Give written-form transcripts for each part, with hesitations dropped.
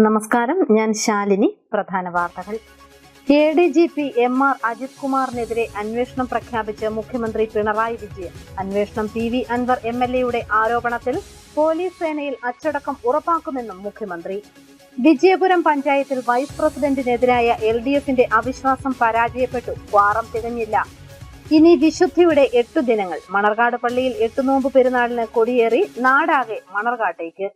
നമസ്കാരം, ഞാൻ ശാലിനി. പ്രധാന വാർത്തകൾ. ADGP MR അജിത് കുമാറിനെതിരെ അന്വേഷണം പ്രഖ്യാപിച്ച് മുഖ്യമന്ത്രി പിണറായി വിജയൻ. അന്വേഷണം PV അൻവർ MLA ആരോപണത്തിൽ പോലീസ് സേനയിൽ അച്ചടക്കം ഉറപ്പാക്കുമെന്നും മുഖ്യമന്ത്രി. വിജയപുരം പഞ്ചായത്തിൽ വൈസ് പ്രസിഡന്റിനെതിരായ LDFന്റെ അവിശ്വാസം പരാജയപ്പെട്ടു. ക്വാറം തികഞ്ഞില്ല. ഇനി വിശുദ്ധിയുടെ 8 ദിനങ്ങൾ. മണർകാട് പള്ളിയിൽ 8 നോമ്പ് പെരുന്നാളിന് കൊടിയേറി നാടാകെ മണർകാട്ടേക്ക്.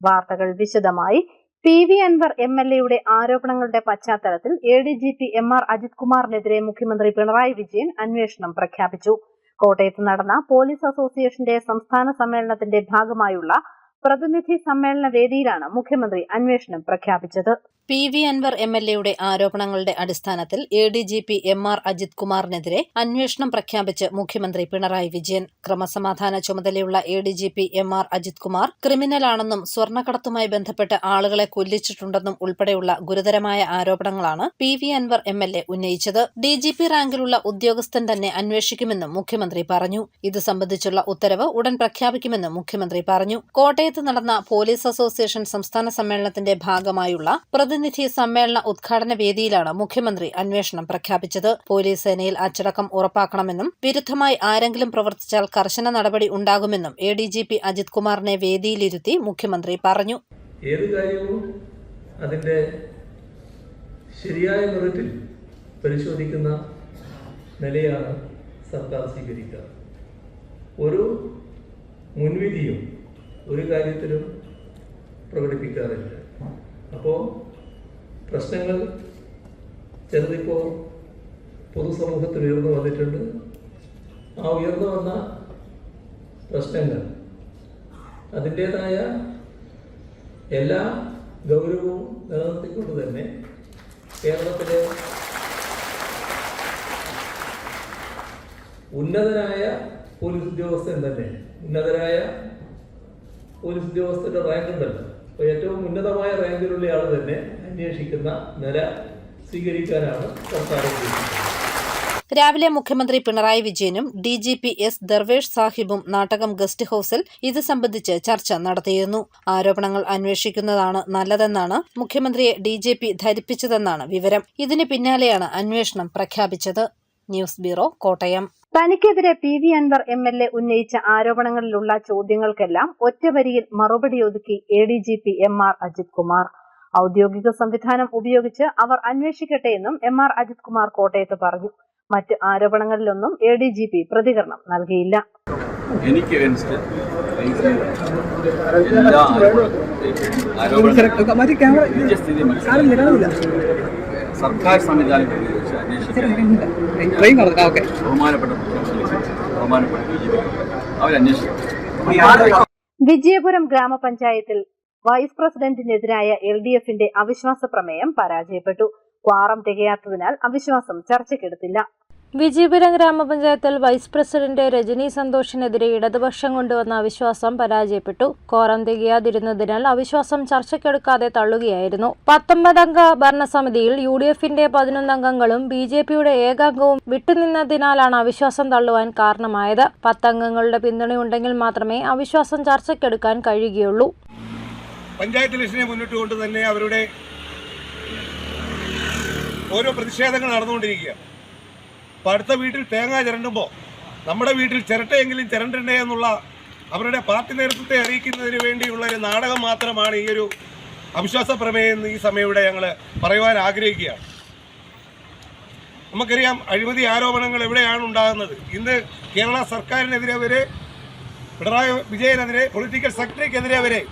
വാർത്തകൾ വിശദമായി. PV അൻവർ MLA ആരോപണങ്ങളുടെ പശ്ചാത്തലത്തിൽ ADGP MR അജിത് കുമാറിനെതിരെ മുഖ്യമന്ത്രി പിണറായി വിജയൻ അന്വേഷണം പ്രഖ്യാപിച്ചു. കോട്ടയത്ത് നടന്ന പോലീസ് അസോസിയേഷന്റെ സംസ്ഥാന സമ്മേളനത്തിന്റെ ഭാഗമായുള്ള പ്രതിനിധി സമ്മേളന വേദിയിലാണ് മുഖ്യമന്ത്രി അന്വേഷണം പ്രഖ്യാപിച്ചത്. PV അൻവർ MLA ആരോപണങ്ങളുടെ അടിസ്ഥാനത്തിൽ ADGP MR അജിത് കുമാറിനെതിരെ അന്വേഷണം പ്രഖ്യാപിച്ച് മുഖ്യമന്ത്രി പിണറായി വിജയൻ. ക്രമസമാധാന ചുമതലയുള്ള ADGP MR അജിത് കുമാർ ക്രിമിനലാണെന്നും സ്വർണ്ണക്കടത്തുമായി ബന്ധപ്പെട്ട് ആളുകളെ കൊല്ലിച്ചിട്ടുണ്ടെന്നും ഉൾപ്പെടെയുള്ള ഗുരുതരമായ ആരോപണങ്ങളാണ് PV അൻവർ MLA ഉന്നയിച്ചത്. DGP റാങ്കിലുള്ള ഉദ്യോഗസ്ഥൻ തന്നെ അന്വേഷിക്കുമെന്നും മുഖ്യമന്ത്രി പറഞ്ഞു. ഇത് സംബന്ധിച്ചുള്ള ഉത്തരവ് ഉടൻ പ്രഖ്യാപിക്കുമെന്നും മുഖ്യമന്ത്രി പറഞ്ഞു. കോട്ടയത്ത് നടന്ന പോലീസ് അസോസിയേഷൻ സംസ്ഥാന സമ്മേളനത്തിന്റെ ഭാഗമായുള്ള പ്രതിനിധി സമ്മേളന ഉദ്ഘാടന വേദിയിലാണ് മുഖ്യമന്ത്രി അന്വേഷണം പ്രഖ്യാപിച്ചത്. പോലീസ് സേനയിൽ അച്ചടക്കം ഉറപ്പാക്കണമെന്നും വിരുദ്ധമായി ആരെങ്കിലും പ്രവർത്തിച്ചാൽ കർശന നടപടി ഉണ്ടാകുമെന്നും ADGP അജിത് കുമാറിനെ വേദിയിലിരുത്തി മുഖ്യമന്ത്രി പറഞ്ഞു. ഏത് കാര്യവും അതിന്റെ ശരിയായ മെറിറ്റിൽ പരിശോധിക്കുന്ന നിലയാണ് സർക്കാർ സ്വീകരിക്കുക. ഒരു മുൻവിധിയും ഒരു കാര്യത്തിലും പ്രകടിപ്പിക്കാറില്ല. അപ്പോൾ പ്രശ്നങ്ങൾ ചെറുതിപ്പോൾ പൊതുസമൂഹത്തിൽ ഉയർന്നു വന്നിട്ടുണ്ട്. ആ ഉയർന്നു വന്ന പ്രശ്നങ്ങൾ അതിൻ്റേതായ എല്ലാ ഗൗരവവും നിലനിർത്തിക്കൊണ്ട് തന്നെ കേരളത്തിലെ ഉന്നതനായ പോലീസ് ഉദ്യോഗസ്ഥൻ തന്നെ, ഉന്നതരായ പോലീസ് ഉദ്യോഗസ്ഥരുടെ റാങ്ക് ഉണ്ടല്ലോ, അപ്പോൾ ഏറ്റവും ഉന്നതമായ റാങ്കിലുള്ള ആൾ തന്നെ അന്വേഷിക്കുന്ന നില സ്വീകരിക്കാനാണ് സർക്കാർ ഉദ്ദേശിക്കുന്നത്. രാവിലെ മുഖ്യമന്ത്രി പിണറായി വിജയനും DGP S ദർവേഷ് സാഹിബും നാട്ടകം ഗസ്റ്റ് ഹൌസിൽ ഇത് സംബന്ധിച്ച് ചർച്ച നടത്തിയിരുന്നു. ആരോപണങ്ങൾ അന്വേഷിക്കുന്നതാണ് നല്ലതെന്നാണ് മുഖ്യമന്ത്രിയെ DGP ധരിപ്പിച്ചതെന്നാണ് വിവരം. ഇതിന് പിന്നാലെയാണ് അന്വേഷണം പ്രഖ്യാപിച്ചത്. News bureau, Kottayam. തനിക്കെതിരെ PV അൻവർ MLA ഉന്നയിച്ച ആരോപണങ്ങളിലുള്ള ചോദ്യങ്ങൾക്കെല്ലാം ഒറ്റവരിയിൽ മറുപടിയൊതുക്കി ADGP MR അജിത് കുമാർ. ഔദ്യോഗിക സംവിധാനം ഉപയോഗിച്ച് അവർ അന്വേഷിക്കട്ടെ എന്നും MR അജിത് കുമാർ കോട്ടയത്ത് പറഞ്ഞു. മറ്റ് ആരോപണങ്ങളിലൊന്നും ADGP പ്രതികരണം നൽകിയില്ല. സർക്കാർ സംവിധാനം വിജയപുരം ഗ്രാമപഞ്ചായത്തിൽ വൈസ് പ്രസിഡന്റിനെതിരായ LDFന്റെ അവിശ്വാസ പ്രമേയം പരാജയപ്പെട്ടു. ക്വാറം തികയാത്തതിനാൽ അവിശ്വാസം ചർച്ചയ്ക്കെടുത്തില്ല. വിജയപുരം ഗ്രാമപഞ്ചായത്തിൽ വൈസ് പ്രസിഡന്റ് രജനി സന്തോഷിനെതിരെ ഇടതുപക്ഷം കൊണ്ടുവന്ന അവിശ്വാസം പരാജയപ്പെട്ടു. കോറം തികയാതിരുന്നതിനാൽ അവിശ്വാസം ചർച്ചയ്ക്കെടുക്കാതെ തള്ളുകയായിരുന്നു. 19 അംഗ ഭരണസമിതിയിൽ UDFന്റെ 11 അംഗങ്ങളും BJPയുടെ ഏകാംഗവും വിട്ടുനിന്നതിനാലാണ് അവിശ്വാസം തള്ളുവാൻ കാരണമായത്. 10 അംഗങ്ങളുടെ പിന്തുണയുണ്ടെങ്കിൽ മാത്രമേ അവിശ്വാസം ചർച്ചയ്ക്കെടുക്കാൻ കഴിയുകയുള്ളൂ. പഞ്ചായത്ത് ഇലക്ഷനെ മുന്നിട്ടുകൊണ്ട് തന്നെ അവരുടെ ഓരോ പ്രതിഷേധങ്ങൾ നടന്നുകൊണ്ടിരിക്കുക. അപ്പോൾ അടുത്ത വീട്ടിൽ തേങ്ങ ചിരണ്ടുമ്പോൾ നമ്മുടെ വീട്ടിൽ ചിരട്ടയെങ്കിലും ചിരണ്ടണ്ടേ എന്നുള്ള അവരുടെ പാർട്ടി നേതൃത്വത്തെ അറിയിക്കുന്നതിന് വേണ്ടിയുള്ള ഒരു നാടകം മാത്രമാണ് ഈ ഒരു അവിശ്വാസ പ്രമേയം ഈ സമയം ഇവിടെ ഞങ്ങൾ പറയുവാൻ ആഗ്രഹിക്കുകയാണ്. നമുക്കറിയാം, അഴിമതി ആരോപണങ്ങൾ എവിടെയാണ് ഉണ്ടാകുന്നത്. ഇന്ന് കേരള സർക്കാരിനെതിരെ വരെ, പിണറായി വിജയനെതിരെ, പൊളിറ്റിക്കൽ സെക്രട്ടറിക്കെതിരെ വരെ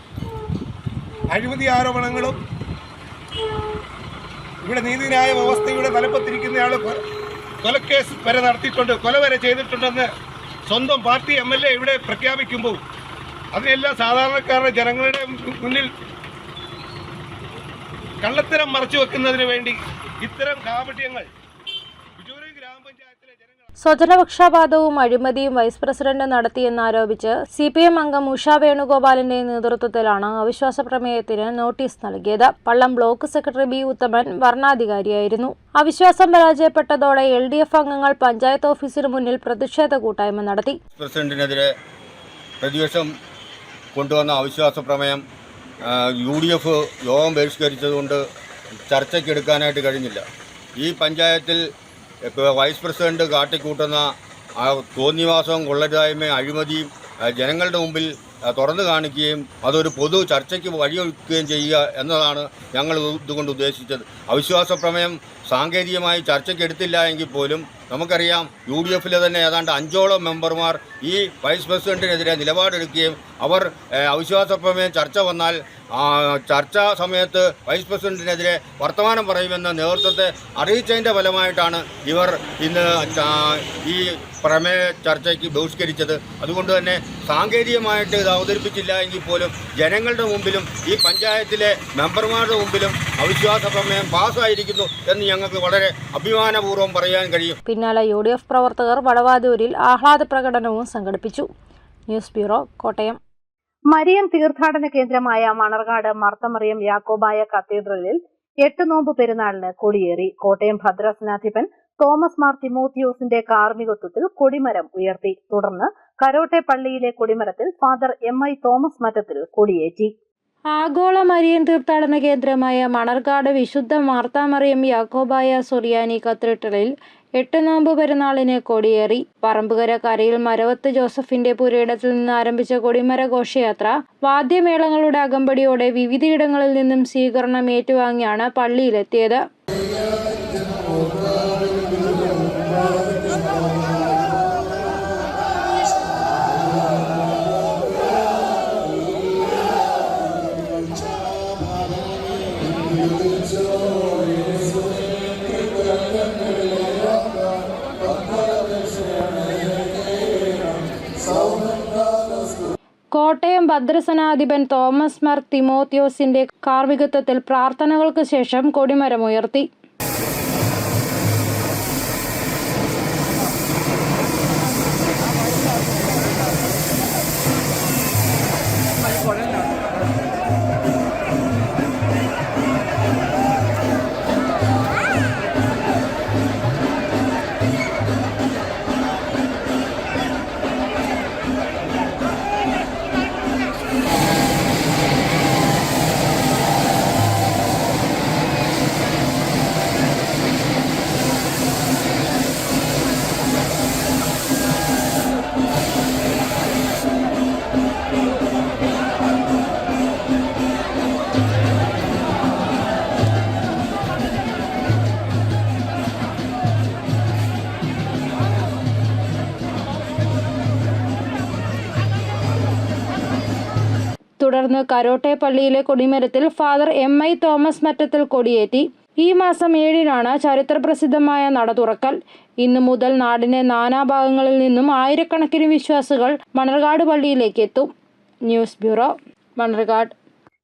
അഴിമതി ആരോപണങ്ങളും ഇവിടെ നീതിന്യായ വ്യവസ്ഥയുടെ തലപ്പത്തിരിക്കുന്നയാൾ കൊലക്കേസ് വരെ നടത്തിയിട്ടുണ്ട്, കൊല വരെ ചെയ്തിട്ടുണ്ടെന്ന് സ്വന്തം പാർട്ടി MLA ഇവിടെ പ്രഖ്യാപിക്കുമ്പോൾ അതിനെല്ലാം സാധാരണക്കാരുടെ ജനങ്ങളുടെ മുന്നിൽ കള്ളത്തരം മറച്ചു വെക്കുന്നതിന് വേണ്ടി ഇത്തരം കാപട്യങ്ങൾ സ്വജനപക്ഷപാതവും അഴിമതിയും വൈസ് പ്രസിഡന്റ് നടത്തിയെന്നാരോപിച്ച് CPM അംഗം ഉഷ വേണുഗോപാലിന്റെ നേതൃത്വത്തിലാണ് അവിശ്വാസ പ്രമേയത്തിന് നോട്ടീസ് നൽകിയത്. പള്ളം ബ്ലോക്ക് സെക്രട്ടറി B ഉത്തമൻ വരണാധികാരിയായിരുന്നു. അവിശ്വാസം പരാജയപ്പെട്ടതോടെ LDF അംഗങ്ങൾ പഞ്ചായത്ത് ഓഫീസിന് മുന്നിൽ പ്രതിഷേധ കൂട്ടായ്മ നടത്തി. പ്രസിഡന്റിനെതിരെ പ്രതിപക്ഷം കൊണ്ടുവന്ന അവിശ്വാസ പ്രമേയം UDF യോഗം ബഹിഷ്കരിച്ചതുകൊണ്ട് ചർച്ചയ്ക്കെടുക്കാനായിട്ട് കഴിഞ്ഞില്ല. ഈ പഞ്ചായത്തിൽ വൈസ് പ്രസിഡന്റ് കാട്ടിക്കൂട്ടുന്ന തോന്നിവാസവും കൊള്ളരുതായ്മയും അഴിമതിയും ജനങ്ങളുടെ മുമ്പിൽ തുറന്നു കാണിക്കുകയും അതൊരു പൊതു ചർച്ചയ്ക്ക് വഴിയൊരുക്കുകയും ചെയ്യുക എന്നതാണ് ഞങ്ങൾ ഇതുകൊണ്ട് ഉദ്ദേശിച്ചത്. അവിശ്വാസ പ്രമേയം സാങ്കേതികമായി ചർച്ചയ്ക്കെടുത്തില്ല എങ്കിൽ പോലും നമുക്കറിയാം UDFിലെ തന്നെ ഏതാണ്ട് 5ഓളം മെമ്പർമാർ ഈ വൈസ് പ്രസിഡന്റിനെതിരെ നിലപാടെടുക്കുകയും അവർ അവിശ്വാസ പ്രമേയം ചർച്ച വന്നാൽ ചർച്ചാ സമയത്ത് വൈസ് പ്രസിഡന്റിനെതിരെ വർത്തമാനം പറയുമെന്ന നേതൃത്വത്തെ അറിയിച്ചതിൻ്റെ ഫലമായിട്ടാണ് ഇവർ ഇന്ന് ഈ പ്രമേയ ചർച്ചയ്ക്ക് ബഹിഷ്കരിച്ചത്. അതുകൊണ്ട് തന്നെ സാങ്കേതികമായിട്ട് ഇത് അവതരിപ്പിച്ചില്ല എങ്കിൽ പോലും ജനങ്ങളുടെ മുമ്പിലും ഈ പഞ്ചായത്തിലെ മെമ്പർമാരുടെ മുമ്പിലും അവിശ്വാസ പ്രമേയം പാസ്സായിരിക്കുന്നു എന്ന് ഞങ്ങൾക്ക് വളരെ അഭിമാനപൂർവ്വം പറയാൻ കഴിയും. പിന്നാലെ UDF പ്രവർത്തകർ വടവാതൂരിൽ ആഹ്ലാദ പ്രകടനവും സംഘടിപ്പിച്ചു. News bureau, Kottayam. മരിയം തീർത്ഥാടന കേന്ദ്രമായ മണർകാട് മർത്തമറിയം യാക്കോബായ കത്തീഡ്രലിൽ 8 നോമ്പ് പെരുന്നാളിന് കൊടിയേറി. കോട്ടയം ഭദ്രാസനാധിപൻ തോമസ് മാർ തിമോത്തിയോസിന്റെ കാർമ്മികത്വത്തിൽ കൊടിമരം ഉയർത്തി. തുടർന്ന് കരോട്ടെ പള്ളിയിലെ കൊടിമരത്തിൽ ഫാദർ MI തോമസ് മറ്റത്തിൽ കൊടിയേറ്റി. ആഗോള മരിയൻ തീർത്ഥാടന കേന്ദ്രമായ മണർകാട് വിശുദ്ധ മാർത്താമറിയം യാക്കോബായ സുറിയാനി കത്തീഡ്രലിൽ 8 നോമ്പ് പെരുന്നാളിന് കൊടിയേറി. പറമ്പുകര കരയിൽ മരവത്ത് ജോസഫിന്റെ പുരയിടത്തിൽ നിന്ന് ആരംഭിച്ച കൊടിമര ഘോഷയാത്ര വാദ്യമേളങ്ങളുടെ അകമ്പടിയോടെ വിവിധയിടങ്ങളിൽ നിന്നും സ്വീകരണം ഏറ്റുവാങ്ങിയാണ് പള്ളിയിലെത്തിയത്. കോട്ടയം ഭദ്രാസനാധിപൻ തോമസ് മാർ തിമോത്തിയോസിന്റെ കാർമ്മികത്വത്തിൽ പ്രാർത്ഥനകൾക്ക് ശേഷം കൊടിമരമുയർത്തി. തുടർന്ന് കരോട്ടെ പള്ളിയിലെ കൊടിമരത്തിൽ ഫാദർ MI തോമസ് മറ്റത്തിൽ കൊടിയേറ്റി. ഈ മാസം 7-നാണ് ചരിത്രപ്രസിദ്ധമായ നട തുറക്കൽ. ഇന്നു മുതൽ നാടിന്റെ നാനാഭാഗങ്ങളിൽ നിന്നും ആയിരക്കണക്കിന് വിശ്വാസികൾ മണർകാട് പള്ളിയിലേക്ക് എത്തും. News bureau, Manarcad.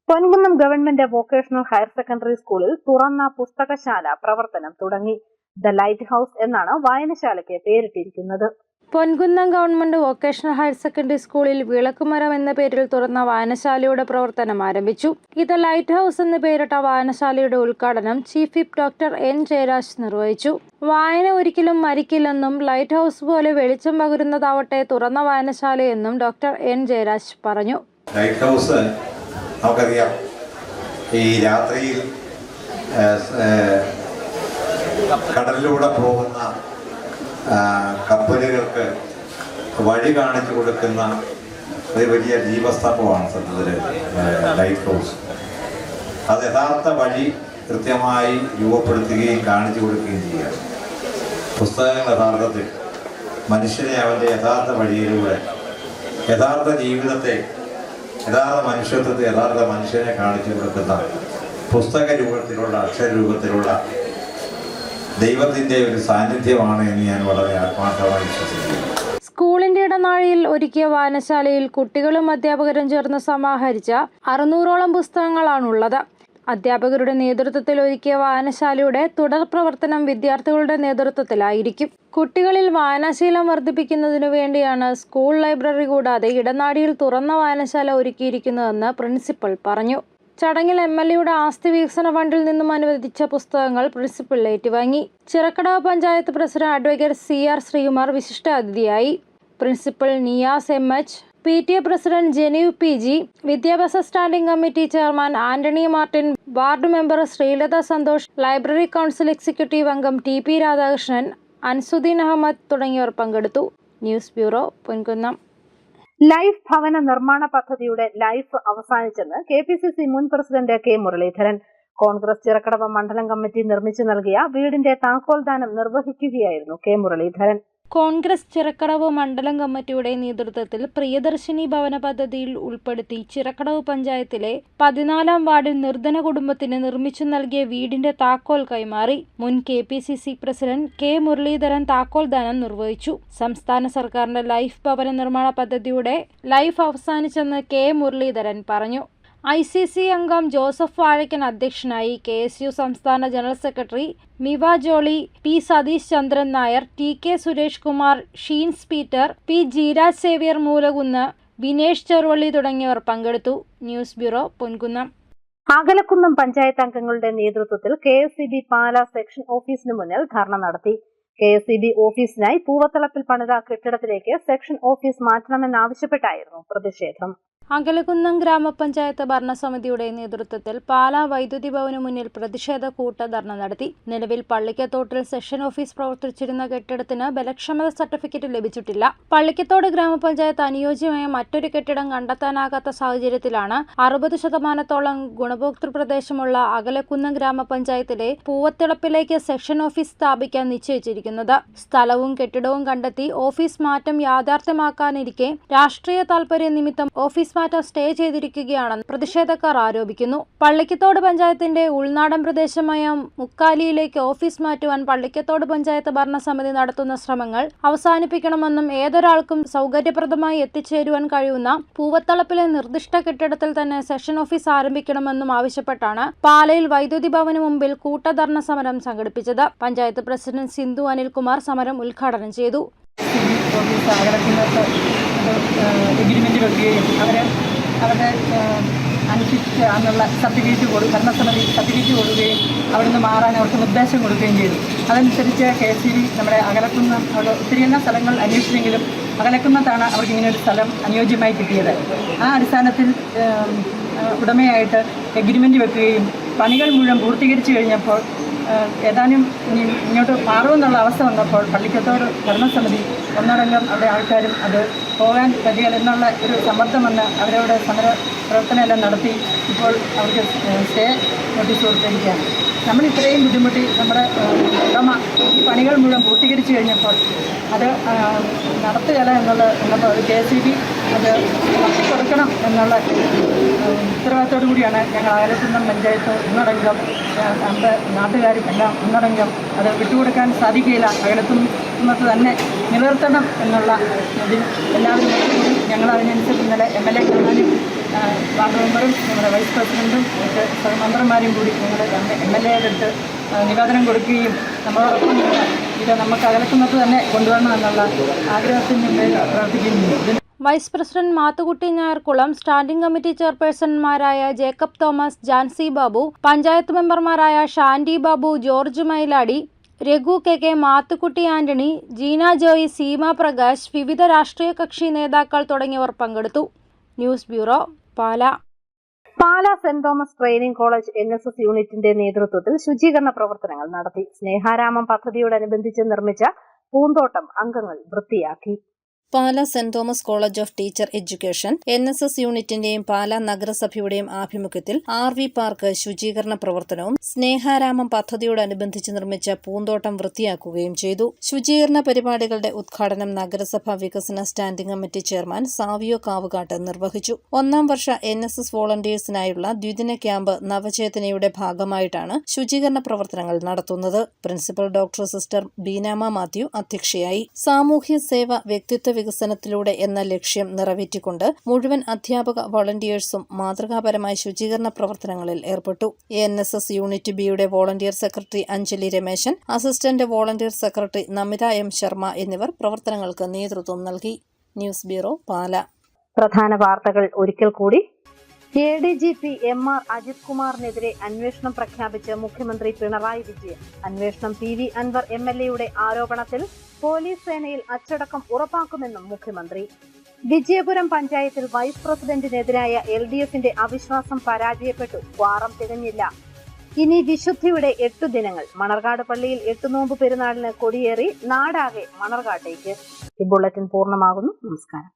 Ponkunnam government vocational higher secondary സ്കൂളിൽ തുറന്ന പുസ്തകശാല പ്രവർത്തനം തുടങ്ങി. ദ ലൈറ്റ് ഹൌസ് എന്നാണ് വായനശാലയ്ക്ക് പേരിട്ടിരിക്കുന്നത്. Ponkunnam government vocational higher secondary സ്കൂളിൽ വിളക്കുമരം എന്ന പേരിൽ തുറന്ന വായനശാലയുടെ പ്രവർത്തനം ആരംഭിച്ചു. ഇത് ലൈറ്റ് ഹൌസ് എന്ന് പേരിട്ട വായനശാലയുടെ ഉദ്ഘാടനം chief whip doctor N Jayaraj നിർവഹിച്ചു. വായന ഒരിക്കലും മരിക്കില്ലെന്നും ലൈറ്റ് ഹൌസ് പോലെ വെളിച്ചം പകരുന്നതാവട്ടെ തുറന്ന വായനശാലയെന്നും ഡോക്ടർ N ജയരാജ് പറഞ്ഞു. ലൈറ്റ് ഹൗസ് നമുക്കറിയാം, ഈ രാത്രിയിൽ കടലിലൂടെ പോകുന്ന കപ്പലുകൾക്ക് വഴി കാണിച്ചു കൊടുക്കുന്ന ഒരു വലിയ ജീവസ്തംഭമാണ് സത്യത്തിൽ ലൈറ്റ് ഹൗസ്. അത് യഥാർത്ഥ വഴി കൃത്യമായി രൂപപ്പെടുത്തുകയും കാണിച്ചു കൊടുക്കുകയും ചെയ്യുക. പുസ്തകങ്ങൾ യഥാർത്ഥത്തിൽ മനുഷ്യനെ അവൻ്റെ യഥാർത്ഥ വഴിയിലൂടെ യഥാർത്ഥ ജീവിതത്തെ, യഥാർത്ഥ മനുഷ്യത്വത്തെ, യഥാർത്ഥ മനുഷ്യനെ കാണിച്ചു കൊടുക്കുന്ന പുസ്തക രൂപത്തിലുള്ള, അക്ഷരരൂപത്തിലുള്ള ദൈവത്തിന്റെ ഒരു സാന്നിധ്യമാണ് എന്ന് ഞാൻ വളരെ ആത്മാർത്ഥമായി വിശ്വസിക്കുന്നു. സ്കൂളിന്റെ ഇടനാഴിയിൽ ഒരുക്കിയ വായനശാലയിൽ കുട്ടികളും അധ്യാപകരും ചേർന്ന് സമാഹരിച്ച 600ഓളം പുസ്തകങ്ങളാണുള്ളത്. അധ്യാപകരുടെ നേതൃത്വത്തിൽ ഒരുക്കിയ വായനശാലയുടെ തുടർ പ്രവർത്തനം വിദ്യാർത്ഥികളുടെ നേതൃത്വത്തിലായിരിക്കും. കുട്ടികളിൽ വായനാശീലം വർദ്ധിപ്പിക്കുന്നതിനു വേണ്ടിയാണ് സ്കൂൾ ലൈബ്രറി കൂടാതെ ഇടനാഴിയിൽ തുറന്ന വായനശാല ഒരുക്കിയിരിക്കുന്നതെന്ന് പ്രിൻസിപ്പൽ പറഞ്ഞു. ചടങ്ങിൽ MLAയുടെ ആസ്തി വികസന ഫണ്ടിൽ നിന്നും അനുവദിച്ച പുസ്തകങ്ങൾ പ്രിൻസിപ്പൽ ഏറ്റുവാങ്ങി. Chirakkadavu panchayat president advocate CR Sreekumar വിശിഷ്ടാതിഥിയായി. Principal Niyas MH, PTA president Jeneev PG, വിദ്യാഭ്യാസ standing committee chairman Antony Martin, ward member Sreelatha Santhosh, library council executive അംഗം TP രാധാകൃഷ്ണൻ, അൻസുദ്ദീൻ അഹമ്മദ് തുടങ്ങിയവർ പങ്കെടുത്തു. News bureau, Ponkunnam. ലൈഫ് ഭവന നിർമ്മാണ പദ്ധതിയുടെ ലൈഫ് അവസാനിച്ചെന്ന് KPCC മുൻ പ്രസിഡന്റ് K മുരളീധരൻ. കോൺഗ്രസ് ചിറക്കടവ് മണ്ഡലം കമ്മിറ്റി നിർമ്മിച്ചു നൽകിയ വീടിന്റെ താക്കോൽദാനം നിർവഹിക്കുകയായിരുന്നു K മുരളീധരൻ. കോൺഗ്രസ് ചിറക്കടവ് മണ്ഡലം കമ്മിറ്റിയുടെ നേതൃത്വത്തിൽ പ്രിയദർശിനി ഭവന പദ്ധതിയിൽ ഉൾപ്പെടുത്തി ചിറക്കടവ് പഞ്ചായത്തിലെ 14-ാം വാർഡിൽ നിർധന കുടുംബത്തിന് നിർമ്മിച്ചു നൽകിയ വീടിന്റെ താക്കോൽ കൈമാറി. മുൻ KPCC പ്രസിഡന്റ് K മുരളീധരൻ താക്കോൽദാനം നിർവഹിച്ചു. സംസ്ഥാന സർക്കാരിന്റെ ലൈഫ് ഭവന നിർമ്മാണ പദ്ധതിയുടെ ലൈഫ് അവസാനിച്ചെന്ന് K മുരളീധരൻ പറഞ്ഞു. ICC അംഗം ജോസഫ് വാഴയ്ക്കൻ അധ്യക്ഷനായി. KSU സംസ്ഥാന general secretary Miva Jolly, P Satheesh Chandran Nair, TK Suresh Kumar, Sheens Peter, P Jeeraj Xavier Moolakunnu, Vinesh Cheruvally തുടങ്ങിയവർ പങ്കെടുത്തു. News bureau, Ponkunnam. അകലക്കുന്നം പഞ്ചായത്ത് അംഗങ്ങളുടെ നേതൃത്വത്തിൽ KSEB പാലാ സെക്ഷൻ ഓഫീസിന് മുന്നിൽ ധർണ നടത്തി. KSEB ഓഫീസിനായി പൂവത്തളപ്പിൽ പണിത കെട്ടിടത്തിലേക്ക് സെക്ഷൻ ഓഫീസ് മാറ്റണമെന്നാവശ്യപ്പെട്ടായിരുന്നു പ്രതിഷേധം. അകലക്കുന്നം ഗ്രാമപഞ്ചായത്ത് ഭരണസമിതിയുടെ നേതൃത്വത്തിൽ പാലാ വൈദ്യുതി ഭവനു മുന്നിൽ പ്രതിഷേധ കൂട്ടധർണ നടത്തി. നിലവിൽ പള്ളിക്കത്തോട്ടിൽ സെഷൻ ഓഫീസ് പ്രവർത്തിച്ചിരുന്ന കെട്ടിടത്തിന് ബലക്ഷമത സർട്ടിഫിക്കറ്റ് ലഭിച്ചിട്ടില്ല. പള്ളിക്കത്തോട് ഗ്രാമപഞ്ചായത്ത് അനുയോജ്യമായ മറ്റൊരു കെട്ടിടം കണ്ടെത്താനാകാത്ത സാഹചര്യത്തിലാണ് 60% ഗുണഭോക്തൃ പ്രദേശമുള്ള അകലക്കുന്നം ഗ്രാമപഞ്ചായത്തിലെ പൂവത്തിളപ്പിലേക്ക് സെഷൻ ഓഫീസ് സ്ഥാപിക്കാൻ നിശ്ചയിച്ചിരിക്കുന്നത്. സ്ഥലവും കെട്ടിടവും കണ്ടെത്തി ഓഫീസ് മാറ്റം യാഥാർത്ഥ്യമാക്കാനിരിക്കെ രാഷ്ട്രീയ താൽപര്യ നിമിത്തം ഓഫീസ് മാറ്റം സ്റ്റേ ചെയ്തിരിക്കുകയാണെന്ന് പ്രതിഷേധക്കാർ ആരോപിക്കുന്നു. പള്ളിക്കത്തോട് പഞ്ചായത്തിന്റെ ഉൾനാടൻ പ്രദേശമായ മുക്കാലിയിലേക്ക് ഓഫീസ് മാറ്റുവാൻ പള്ളിക്കത്തോട് പഞ്ചായത്ത് ഭരണസമിതി നടത്തുന്ന ശ്രമങ്ങൾ അവസാനിപ്പിക്കണമെന്നും ഏതൊരാൾക്കും സൗകര്യപ്രദമായി എത്തിച്ചേരുവാൻ കഴിയുന്ന പൂവത്തളപ്പിലെ നിർദ്ദിഷ്ട കെട്ടിടത്തിൽ തന്നെ സെഷൻ ഓഫീസ് ആരംഭിക്കണമെന്നും ആവശ്യപ്പെട്ടാണ് പാലയിൽ വൈദ്യുതി ഭവന് മുമ്പിൽ കൂട്ടധർണ സമരം സംഘടിപ്പിച്ചത്. പഞ്ചായത്ത് പ്രസിഡന്റ് സിന്ധു അനിൽകുമാർ സമരം ഉദ്ഘാടനം ചെയ്തു. എഗ്രിമെൻ്റ് വെക്കുകയും അവരുടെ അനുസരിച്ച് അന്നുള്ള ഭരണസമിതി സർട്ടിഫിക്കറ്റ് കൊടുക്കുകയും അവിടെ നിന്ന് മാറാൻ അവർക്ക് നിർദ്ദേശം കൊടുക്കുകയും ചെയ്തു. അതനുസരിച്ച് KSEB നമ്മുടെ അകലക്കുന്നം അവിടെ ഒത്തിരിയെല്ലാം സ്ഥലങ്ങൾ അന്വേഷിച്ചെങ്കിലും അകലക്കുന്നത്താണ് അവർക്ക് ഇങ്ങനെ ഒരു സ്ഥലം അനുയോജ്യമായി കിട്ടിയത്. ആ അടിസ്ഥാനത്തിൽ ഉടമയായിട്ട് എഗ്രിമെൻ്റ് വെക്കുകയും പണികൾ മുഴുവൻ പൂർത്തീകരിച്ചു കഴിഞ്ഞപ്പോൾ ഏതാനും ഇങ്ങോട്ട് മാറുമെന്നുള്ള അവസ്ഥ വന്നപ്പോൾ പള്ളിക്കത്തോട് ഭരണസമിതി ഒന്നടങ്കം അവിടെ ആൾക്കാരും അത് പോകാൻ പറ്റുക എന്നുള്ള ഒരു സമ്മർദ്ദം വന്ന് അവരവിടെ സമര പ്രവർത്തനമെല്ലാം നടത്തി ഇപ്പോൾ അവർക്ക് സ്റ്റേ നോട്ടീസ് കൊടുത്തിരിക്കുകയാണ്. നമ്മൾ ഇത്രയും ബുദ്ധിമുട്ടി നമ്മുടെ ഉടമ ഈ പണികൾ മുഴുവൻ പൂർത്തീകരിച്ചു കഴിഞ്ഞപ്പോൾ അത് നടത്തുകയില്ല എന്നുള്ളത് KSEB അത് കൊടുക്കണം എന്നുള്ള ഉത്തരവാദിത്തോടു കൂടിയാണ് ഞങ്ങൾ അകലക്കുന്നം പഞ്ചായത്ത് ഒന്നടങ്കം നമ്മുടെ നാട്ടുകാരും എല്ലാം ഒന്നടങ്കം അത് വിട്ടുകൊടുക്കാൻ സാധിക്കുകയില്ല. അകലത്തുന്നത് തന്നെ നിലനിർത്തണം എന്നുള്ള ഇതിൽ എല്ലാവരും ഞങ്ങൾ അതിനനുസരിച്ച് ഇന്നലെ MLA കാണാനും വാർഡ് മെമ്പറും നമ്മുടെ വൈസ് പ്രസിഡൻറ്റും മറ്റ് മെമ്പർമാരും കൂടി ഞങ്ങൾ MLA അടുത്ത് നിവേദനം കൊടുക്കുകയും നമ്മളോടൊപ്പം ഇത് നമുക്ക് അകലക്കുന്നത് തന്നെ കൊണ്ടുവരണമെന്നുള്ള ആഗ്രഹത്തിന് മുമ്പിൽ പ്രവർത്തിക്കുന്നു. Vice president Mathukutty Njayarkulam, standing committee ചെയർപേഴ്സൺമാരായ ജേക്കബ് തോമസ്, ജാൻസി ബാബു, പഞ്ചായത്ത് മെമ്പർമാരായ Shandy Babu, George Mylady, Raghu KK, Mathukutty Antony, Jeena Joy, Seema Prakash, വിവിധ രാഷ്ട്രീയ കക്ഷി നേതാക്കൾ തുടങ്ങിയവർ പങ്കെടുത്തു. News bureau, Pala. Pala Saint Thomas training college NSS യൂണിറ്റിന്റെ നേതൃത്വത്തിൽ ശുചീകരണ പ്രവർത്തനങ്ങൾ നടത്തി. സ്നേഹാരാമം പദ്ധതിയോടനുബന്ധിച്ച് നിർമ്മിച്ച പൂന്തോട്ടം അംഗങ്ങൾ വൃത്തിയാക്കി. Pala Saint Thomas college of teacher education NSS യൂണിറ്റിന്റെയും പാലാ നഗരസഭയുടെയും ആഭിമുഖ്യത്തിൽ RV പാർക്ക് ശുചീകരണ പ്രവർത്തനവും സ്നേഹാരാമം പദ്ധതിയോടനുബന്ധിച്ച് നിർമ്മിച്ച പൂന്തോട്ടം വൃത്തിയാക്കുകയും ചെയ്തു. ശുചീകരണ പരിപാടികളുടെ ഉദ്ഘാടനം നഗരസഭ വികസന standing committee chairman Savio Kavukattu നിർവഹിച്ചു. 1-ാം വർഷ NSS വോളണ്ടിയേഴ്സിനായുള്ള ദ്വിദിന ക്യാമ്പ് നവചേതനയുടെ ഭാഗമായിട്ടാണ് ശുചീകരണ പ്രവർത്തനങ്ങൾ നടത്തുന്നത്. Principal doctor sister Beenama Mathew അധ്യക്ഷയായി. സാമൂഹ്യ സേവ, വ്യക്തിത്വ വികസനത്തിലൂടെ എന്ന ലക്ഷ്യം നിറവേറ്റിക്കൊണ്ട് മുഴുവൻ അധ്യാപക വോളണ്ടിയേഴ്സും മാതൃകാപരമായ ശുചീകരണ പ്രവർത്തനങ്ങളിൽ ഏർപ്പെട്ടു. NSS യൂണിറ്റ് ബിയുടെ volunteer secretary Anjali Rameshan, assistant volunteer secretary Namitha M Sharma എന്നിവർ പ്രവർത്തനങ്ങൾക്ക് നേതൃത്വം നൽകി. News bureau, Pala. പ്രധാന വാർത്തകൾ ഒരിക്കൽ കൂടി. ADGP MR അജിത് കുമാറിനെതിരെ അന്വേഷണം പ്രഖ്യാപിച്ച് മുഖ്യമന്ത്രി പിണറായി വിജയൻ. അന്വേഷണം PV അൻവർ MLA യുടെ ആരോപണത്തിൽ പോലീസ് സേനയിൽ അച്ചടക്കം ഉറപ്പാക്കുമെന്നും മുഖ്യമന്ത്രി. വിജയപുരം പഞ്ചായത്തിൽ വൈസ് പ്രസിഡന്റിനെതിരായ LDFന്റെ അവിശ്വാസം പരാജയപ്പെട്ടു. ക്വാറം തികഞ്ഞില്ല. ഇനി വിശുദ്ധിയുടെ 8 ദിനങ്ങൾ. മണർകാട് പള്ളിയിൽ 8 നോമ്പ് പെരുന്നാളിന് കൊടിയേറി നാടാകെ മണർകാട്ടേക്ക്. ഈ ബുള്ളറ്റിൻ പൂർണ്ണമാകുന്നു. നമസ്കാരം.